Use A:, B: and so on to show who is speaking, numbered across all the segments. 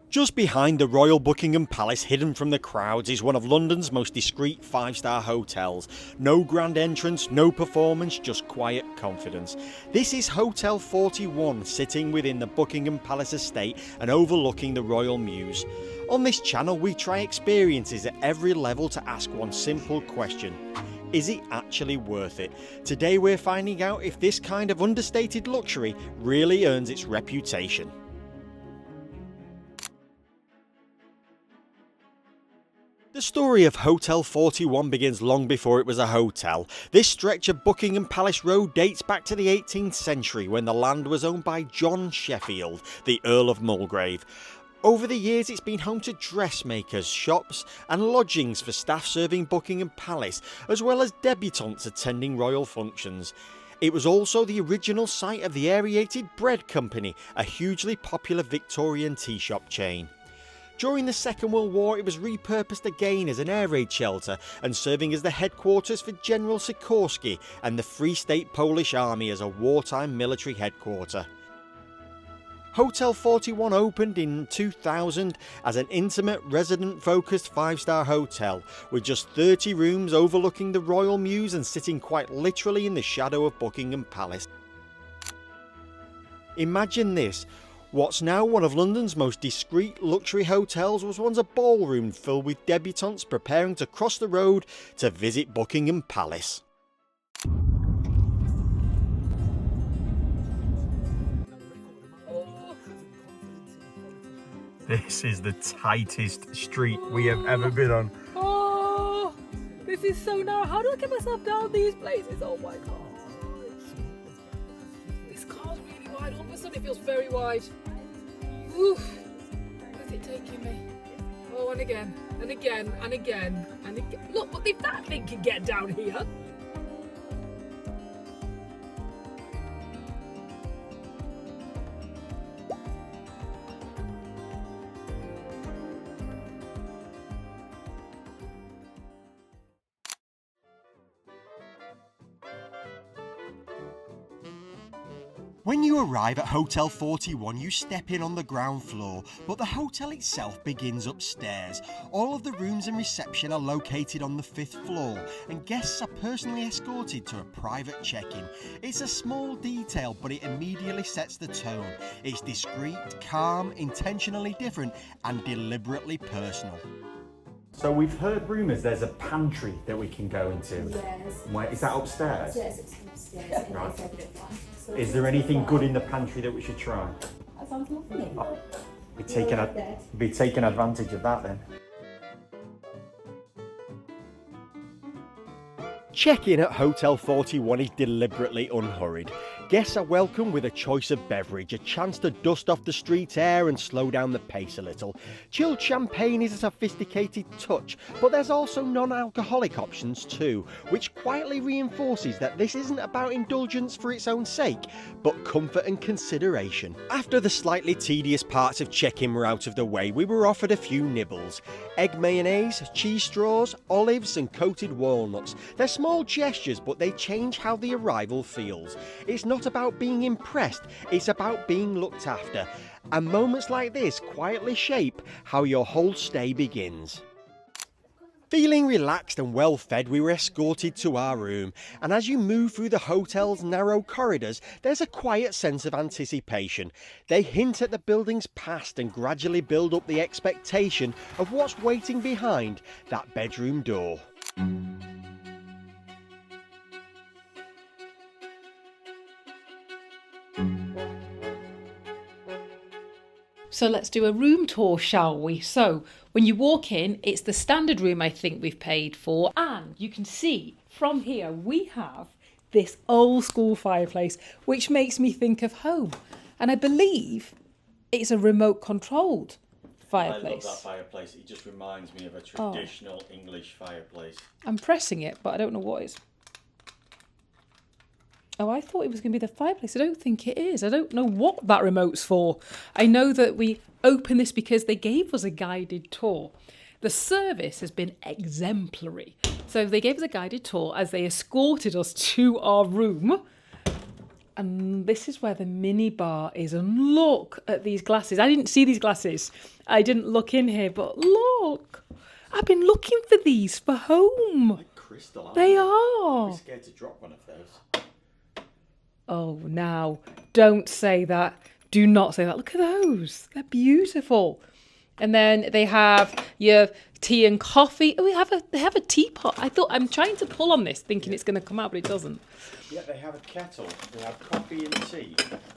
A: Just behind the Royal Buckingham Palace, hidden from the crowds, is one of London's most discreet five-star hotels. No grand entrance, no performance, just quiet confidence. This is Hotel 41, sitting within the Buckingham Palace estate and overlooking the Royal Mews. On this channel, we try experiences at every level to ask one simple question. Is it actually worth it? Today we're finding out if this kind of understated luxury really earns its reputation. The story of Hotel 41 begins long before it was a hotel. This stretch of Buckingham Palace Road dates back to the 18th century when the land was owned by John Sheffield, the Earl of Mulgrave. Over the years it's been home to dressmakers, shops and lodgings for staff serving Buckingham Palace, as well as debutantes attending royal functions. It was also the original site of the Aerated Bread Company, a hugely popular Victorian tea shop chain. During the Second World War it was repurposed again as an air raid shelter and serving as the headquarters for General Sikorsky and the Free State Polish Army as a wartime military headquarter. Hotel 41 opened in 2000 as an intimate, resident-focused five-star hotel with just 30 rooms overlooking the Royal Mews and sitting quite literally in the shadow of Buckingham Palace. Imagine this. What's now one of London's most discreet luxury hotels was once a ballroom filled with debutantes preparing to cross the road to visit Buckingham Palace. This is the tightest street we have ever been on.
B: Oh, this is so narrow. How do I get myself down these places? Oh my god. This car's really wide. All of a sudden it feels very wide. Oof. Where's it taking me? Oh, and again, and again, and again, and again. Look, what if that thing can get down here?
A: When you arrive at Hotel 41, you step in on the ground floor, but the hotel itself begins upstairs. All of the rooms and reception are located on the 5th floor, and guests are personally escorted to a private check-in. It's a small detail, but it immediately sets the tone. It's discreet, calm, intentionally different, and deliberately personal. So we've heard rumours there's a pantry that we can go into.
C: Yes.
A: Where, is that upstairs?
C: Yes, it's upstairs.
A: Right.
C: It's executive one. So
A: Is there anything good in the pantry that we should try?
C: That sounds lovely.
A: Be taking advantage of that then. Check-in at Hotel 41 is deliberately unhurried. Guests are welcome with a choice of beverage, a chance to dust off the street air and slow down the pace a little. Chilled champagne is a sophisticated touch, but there's also non-alcoholic options too, which quietly reinforces that this isn't about indulgence for its own sake, but comfort and consideration. After the slightly tedious parts of check-in were out of the way, we were offered a few nibbles. Egg mayonnaise, cheese straws, olives and coated walnuts. They're small gestures, but they change how the arrival feels. It's not about being impressed, it's about being looked after. And moments like this quietly shape how your whole stay begins. Feeling relaxed and well fed, we were escorted to our room, and as you move through the hotel's narrow corridors, there's a quiet sense of anticipation. They hint at the building's past and gradually build up the expectation of what's waiting behind that bedroom door.
B: So let's do a room tour, shall we? So when you walk in, it's the standard room I think we've paid for. And you can see from here, we have this old school fireplace, which makes me think of home. And I believe it's a remote controlled fireplace.
A: I love that fireplace. It just reminds me of a traditional English fireplace.
B: I'm pressing it, but I don't know what it's. Oh, I thought it was going to be the fireplace. I don't think it is. I don't know what that remote's for. I know that we opened this because they gave us a guided tour. The service has been exemplary. So they gave us a guided tour as they escorted us to our room. And this is where the mini bar is. And look at these glasses. I didn't see these glasses. I didn't look in here, but look. I've been looking for these for home.
A: Like crystal, aren't
B: They
A: I'd
B: are.
A: be scared to drop one of those.
B: Oh, now, don't say that. Do not say that. Look at those. They're beautiful. And then they have your tea and coffee. Oh, they have a teapot. I'm trying to pull on this, thinking it's going to come out, but it doesn't.
A: Yeah, they have a kettle. They have coffee and tea,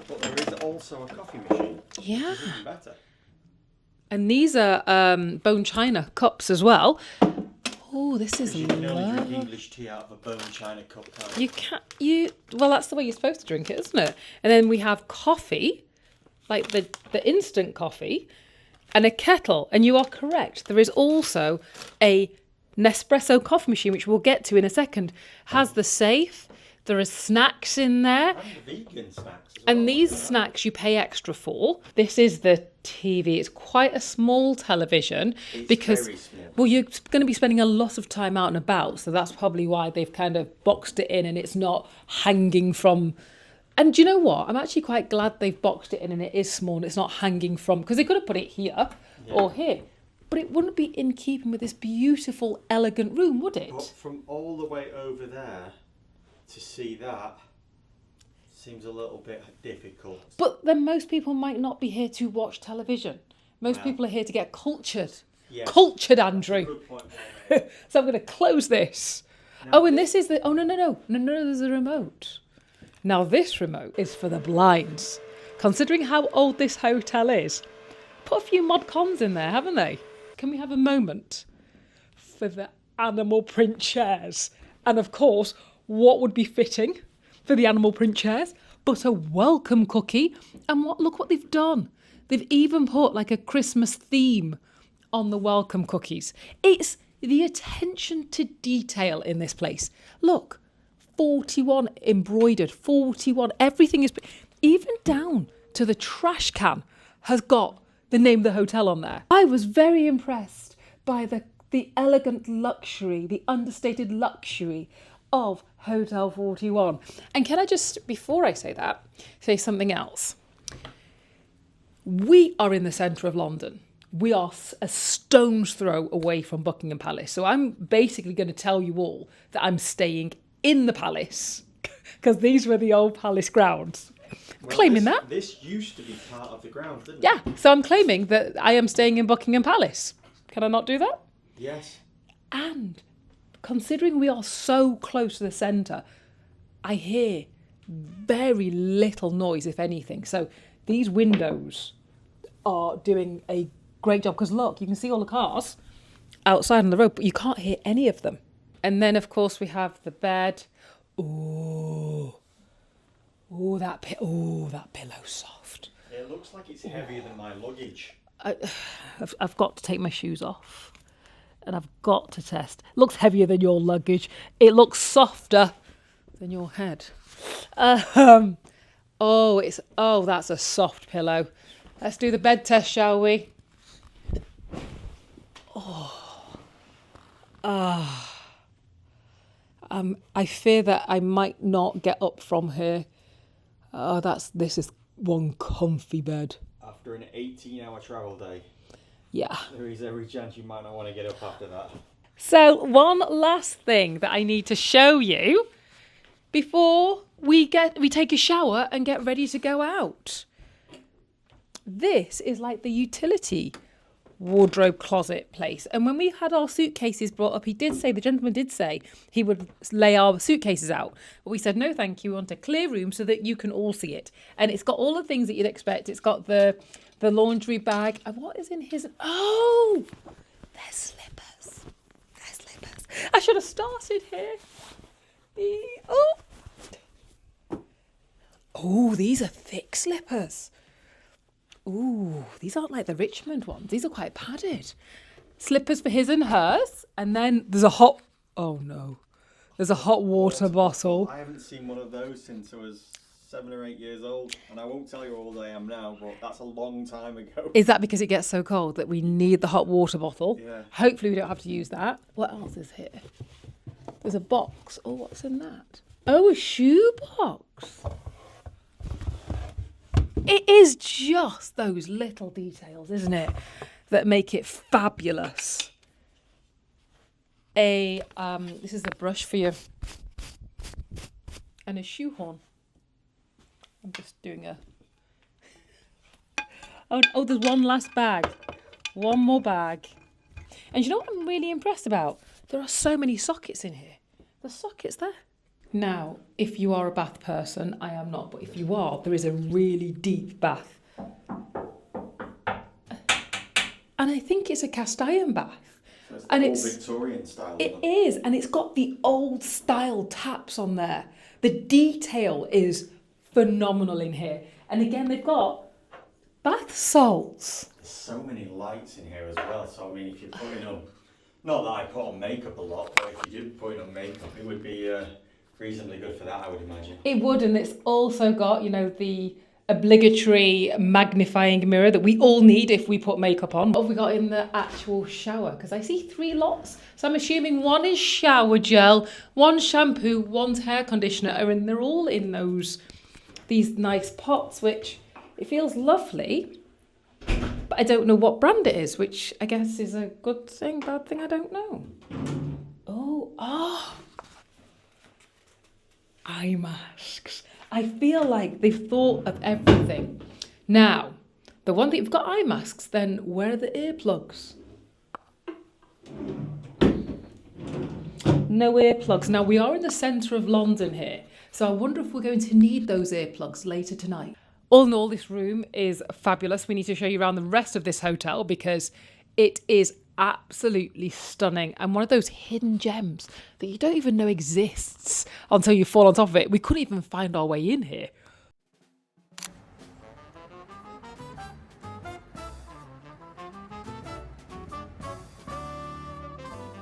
A: but there is also a coffee machine.
B: Yeah.
A: Which is even better.
B: And these are bone china cups as well. Oh, this is
A: You can only drink
B: lovely.
A: English tea out of a bone china cup, can't
B: You can't. Well, that's the way you're supposed to drink it, isn't it? And then we have coffee, like the instant coffee, and a kettle. And you are correct. There is also a Nespresso coffee machine, which we'll get to in a second. Has the safe. There are snacks in there.
A: And vegan snacks as
B: And
A: well.
B: these snacks you pay extra for. This is the TV. It's quite a small television because,
A: very small.
B: well, you're going to be spending a lot of time out and about. So that's probably why they've kind of boxed it in and it's not hanging from. And do you know what? I'm actually quite glad they've boxed it in and it is small and it's not hanging from, because they could have put it here or here. But it wouldn't be in keeping with this beautiful, elegant room, would it?
A: But from all the way over there to see that seems a little bit difficult.
B: But then most people might not be here to watch television. Most
A: No.
B: people are here to get cultured.
A: Yes.
B: Cultured, Andrew.
A: Good point, well made.
B: So I'm going to close this. Oh, and this is the... Oh, no, there's a remote. Now, this remote is for the blinds. Considering how old this hotel is, put a few mod cons in there, haven't they? Can we have a moment for the animal print chairs? And, of course, what would be fitting for the animal print chairs but a welcome cookie? And look what they've done. They've even put like a Christmas theme on the welcome cookies. It's the attention to detail in this place. Look, 41 embroidered, 41, everything is, even down to the trash can has got the name of the hotel on there. I was very impressed by the elegant luxury, the understated luxury of Hotel 41. And can I just, before I say that, say something else? We are in the centre of London. We are a stone's throw away from Buckingham Palace. So I'm basically going to tell you all that I'm staying in the palace because these were the old palace grounds.
A: Well,
B: Claiming that.
A: This used to be part of the grounds, didn't it?
B: Yeah, so I'm claiming that I am staying in Buckingham Palace. Can I not do that?
A: Yes.
B: And considering we are so close to the centre, I hear very little noise, if anything. So these windows are doing a great job because look, you can see all the cars outside on the road, but you can't hear any of them. And then, of course, we have the bed. That pillow's soft.
A: It looks like it's heavier than my luggage.
B: I've got to take my shoes off and I've got to test. It looks heavier than your luggage. It looks softer than your head. That's a soft pillow. Let's do the bed test, shall we? I fear that I might not get up from here. This is one comfy bed.
A: After an 18-hour travel day,
B: Yeah.
A: there is every chance you might not want to get up after that.
B: So one last thing that I need to show you before we take a shower and get ready to go out. This is like the utility wardrobe closet place. And when we had our suitcases brought up, the gentleman did say he would lay our suitcases out. But we said, no, thank you. We want a clear room so that you can all see it. And it's got all the things that you'd expect. It's got the laundry bag. And what is in his? Oh, there's slippers. I should have started here. Oh, these are thick slippers. Ooh, these aren't like the Richmond ones. These are quite padded. Slippers for his and hers. And then there's a hot water bottle.
A: I haven't seen one of those since I was 7 or 8 years old. And I won't tell you how old I am now, but that's a long time ago.
B: Is that because it gets so cold that we need the hot water bottle?
A: Yeah.
B: Hopefully we don't have to use that. What else is here? There's a box. Oh, what's in that? Oh, a shoe box. It is just those little details, isn't it, that make it fabulous. This is the brush for you. And a shoehorn. I'm just doing a... Oh, there's one last bag. One more bag. And you know what I'm really impressed about? There are so many sockets in here. The sockets there. Now, if you are a bath person, I am not, but if you are, there is a really deep bath. And I think it's a cast iron bath.
A: So it's
B: and
A: old
B: it's
A: Victorian style.
B: It is, and it's got the old style taps on there. The detail is phenomenal in here. And again, they've got bath salts.
A: There's so many lights in here as well. So I mean, if you're putting on, not that I put on makeup a lot, but if you did put on makeup, it would be reasonably good for that, I would imagine.
B: It would, and it's also got, the obligatory magnifying mirror that we all need if we put makeup on. What have we got in the actual shower? Because I see 3 lots. So I'm assuming one is shower gel, one shampoo, one's hair conditioner, and they're all in these nice pots, which it feels lovely. But I don't know what brand it is, which I guess is a good thing, bad thing, I don't know. Oh. Eye masks. I feel like they've thought of everything. Now, the one that you've got eye masks, then where are the earplugs? No earplugs. Now, we are in the centre of London here, so I wonder if we're going to need those earplugs later tonight. All in all, this room is fabulous. We need to show you around the rest of this hotel because it is absolutely stunning and one of those hidden gems that you don't even know exists until you fall on top of it. We couldn't even find our way in here.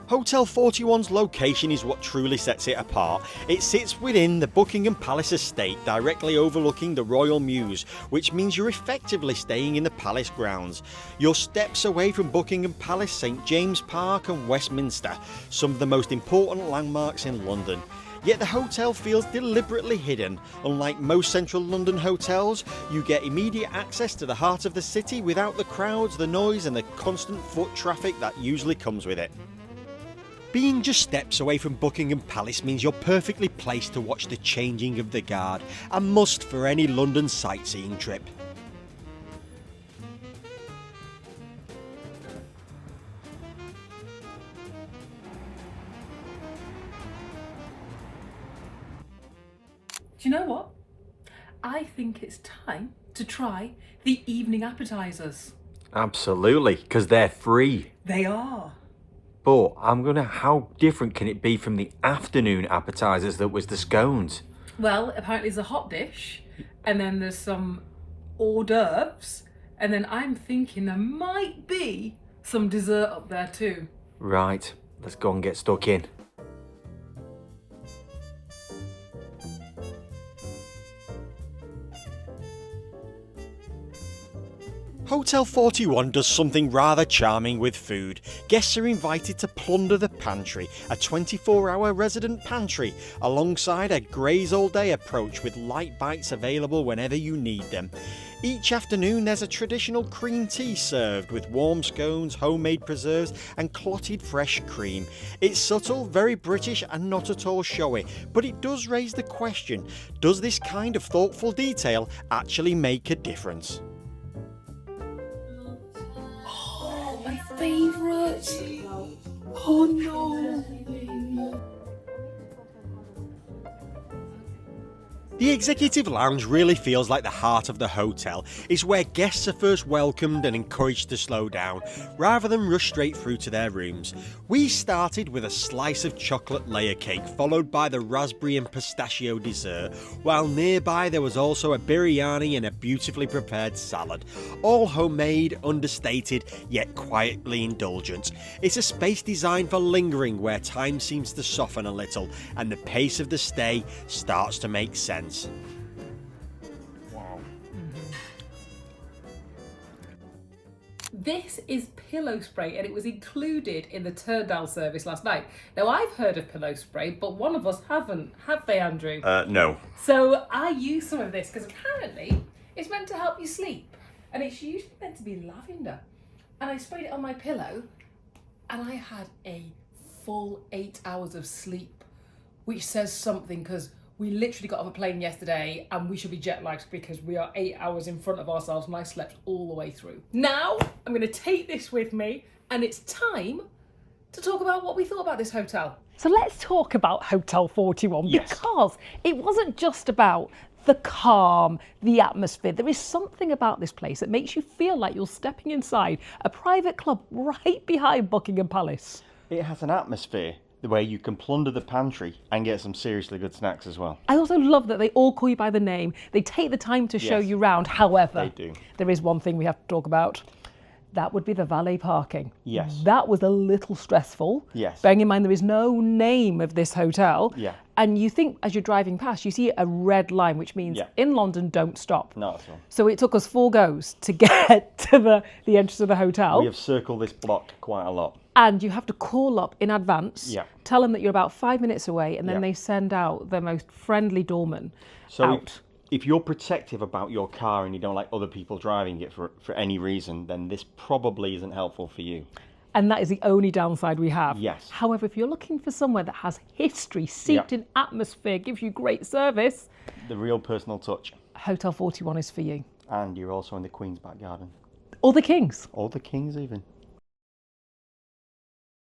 A: Hotel 41's location is what truly sets it apart. It sits within the Buckingham Palace estate, directly overlooking the Royal Mews, which means you're effectively staying in the palace grounds. You're steps away from Buckingham Palace, St James Park and Westminster, some of the most important landmarks in London. Yet the hotel feels deliberately hidden. Unlike most central London hotels, you get immediate access to the heart of the city without the crowds, the noise and the constant foot traffic that usually comes with it. Being just steps away from Buckingham Palace means you're perfectly placed to watch the changing of the guard, a must for any London sightseeing trip.
B: Do you know what? I think it's time to try the evening appetizers.
D: Absolutely, because they're free.
B: They are.
D: But how different can it be from the afternoon appetizers that was the scones?
B: Well, apparently there's a hot dish, and then there's some hors d'oeuvres, and then I'm thinking there might be some dessert up there too.
D: Right, let's go and get stuck in.
A: Hotel 41 does something rather charming with food. Guests are invited to plunder the pantry, a 24-hour resident pantry, alongside a graze all day approach with light bites available whenever you need them. Each afternoon there's a traditional cream tea served with warm scones, homemade preserves and clotted fresh cream. It's subtle, very British and not at all showy, but it does raise the question, does this kind of thoughtful detail actually make a difference?
B: My favourite. Oh no.
A: The Executive Lounge really feels like the heart of the hotel. It's where guests are first welcomed and encouraged to slow down, rather than rush straight through to their rooms. We started with a slice of chocolate layer cake, followed by the raspberry and pistachio dessert, while nearby there was also a biryani and a beautifully prepared salad. All homemade, understated, yet quietly indulgent. It's a space designed for lingering, where time seems to soften a little, and the pace of the stay starts to make sense.
B: Wow. This is pillow spray, and it was included in the turn down service last night. Now, I've heard of pillow spray, but one of us haven't, have they, Andrew?
A: No.
B: So I used some of this because apparently It's meant to help you sleep, and it's usually meant to be lavender. And I sprayed it on my pillow, and I had a full 8 hours of sleep, which says something, because we literally got off a plane yesterday and we should be jet lagged because we are 8 hours in front of ourselves, and I slept all the way through. Now I'm going to take this with me, and it's time to talk about what we thought about this hotel.
E: So let's talk about Hotel 41
A: Yes.
E: because it wasn't just about the calm, the atmosphere. There is something about this place that makes you feel like you're stepping inside a private club right behind Buckingham Palace.
A: It has an atmosphere where you can plunder the pantry and get some seriously good snacks as well.
E: I also love that they all call you by the name. They take the time to show
A: Yes.
E: you round. However,
A: They do.
E: there is one thing we have to talk about. That would be the valet parking.
A: Yes.
E: That was a little stressful.
A: Yes.
E: Bearing in mind there is no name of this hotel.
A: Yeah.
E: And you think as you're driving past, you see a red line, which means
A: Yeah.
E: in London, don't stop.
A: Not at all.
E: So it took us 4 goes to get to the entrance of the hotel.
A: We have circled this block quite a lot.
E: And you have to call up in advance,
A: Yeah.
E: tell them that you're about 5 minutes away, and then
A: Yeah.
E: they send out the most friendly doorman
A: So
E: out.
A: if you're protective about your car and you don't like other people driving it for any reason, then this probably isn't helpful for you.
E: And that is the only downside we have.
A: Yes.
E: However, if you're looking for somewhere that has history, seeped
A: Yeah.
E: in atmosphere, gives you great service,
A: The real personal touch.
E: Hotel 41 is for you.
A: And you're also in the Queen's back garden.
E: Or the Kings.
A: Or the King's even.